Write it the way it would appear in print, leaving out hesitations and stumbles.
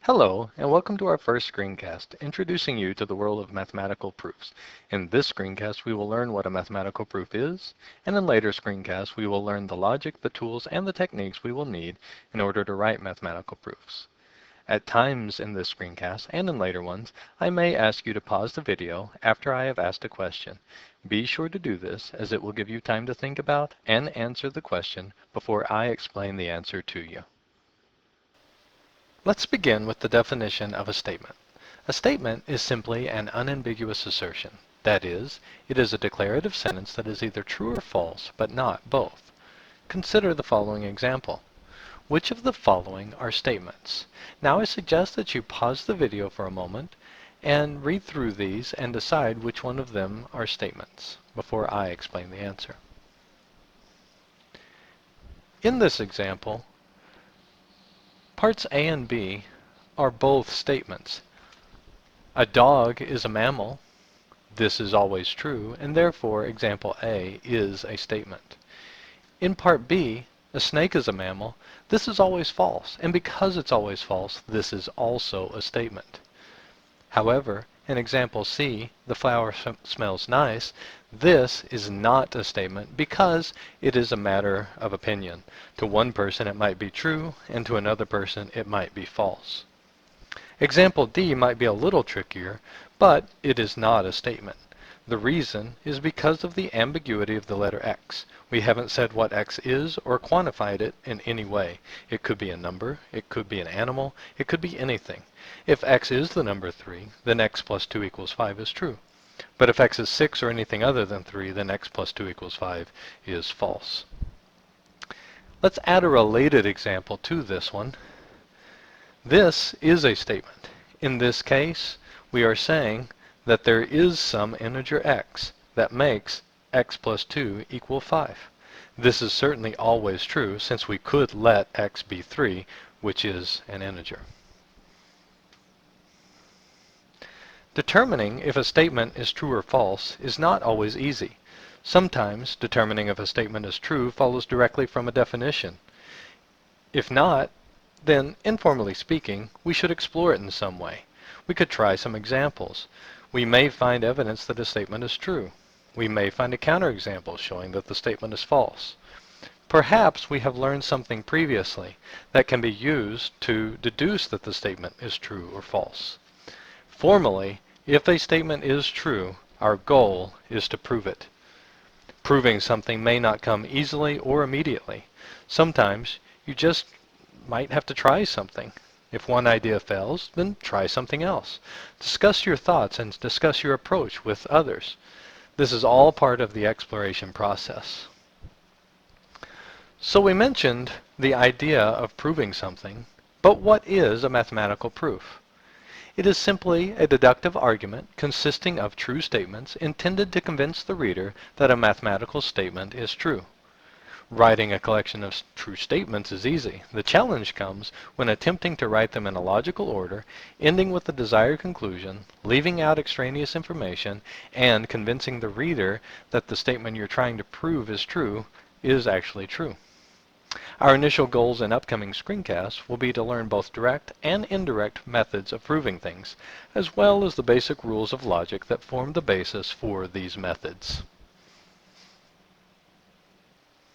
Hello, and welcome to our first screencast, introducing you to the world of mathematical proofs. In this screencast, we will learn what a mathematical proof is, and in later screencasts, we will learn the logic, the tools, and the techniques we will need in order to write mathematical proofs. At times in this screencast, and in later ones, I may ask you to pause the video after I have asked a question. Be sure to do this, as it will give you time to think about and answer the question before I explain the answer to you. Let's begin with the definition of a statement. A statement is simply an unambiguous assertion. That is, it is a declarative sentence that is either true or false, but not both. Consider the following example. Which of the following are statements? Now I suggest that you pause the video for a moment and read through these and decide which one of them are statements before I explain the answer. In this example, parts A and B are both statements. A dog is a mammal. This is always true, and therefore example A is a statement. In part B, a snake is a mammal. This is always false, and because it's always false, this is also a statement. However, in example C, the flower smells nice. This is not a statement because it is a matter of opinion. To one person it might be true, and to another person it might be false. Example D might be a little trickier, but it is not a statement. The reason is because of the ambiguity of the letter X. We haven't said what X is or quantified it in any way. It could be a number, it could be an animal, it could be anything. If X is the number 3, then X plus 2 equals 5 is true. But if X is 6 or anything other than 3, then X plus 2 equals 5 is false. Let's add a related example to this one. This is a statement. In this case, we are saying that there is some integer x that makes x plus 2 equal 5. This is certainly always true since we could let x be 3, which is an integer. Determining if a statement is true or false is not always easy. Sometimes determining if a statement is true follows directly from a definition. If not, then, informally speaking, we should explore it in some way. We could try some examples. We may find evidence that a statement is true. We may find a counterexample showing that the statement is false. Perhaps we have learned something previously that can be used to deduce that the statement is true or false. Formally, if a statement is true, our goal is to prove it. Proving something may not come easily or immediately. Sometimes you just might have to try something. If one idea fails, then try something else. Discuss your thoughts and discuss your approach with others. This is all part of the exploration process. So we mentioned the idea of proving something, but what is a mathematical proof? It is simply a deductive argument consisting of true statements intended to convince the reader that a mathematical statement is true. Writing a collection of true statements is easy. The challenge comes when attempting to write them in a logical order, ending with the desired conclusion, leaving out extraneous information, and convincing the reader that the statement you're trying to prove is true is actually true. Our initial goals in upcoming screencasts will be to learn both direct and indirect methods of proving things, as well as the basic rules of logic that form the basis for these methods.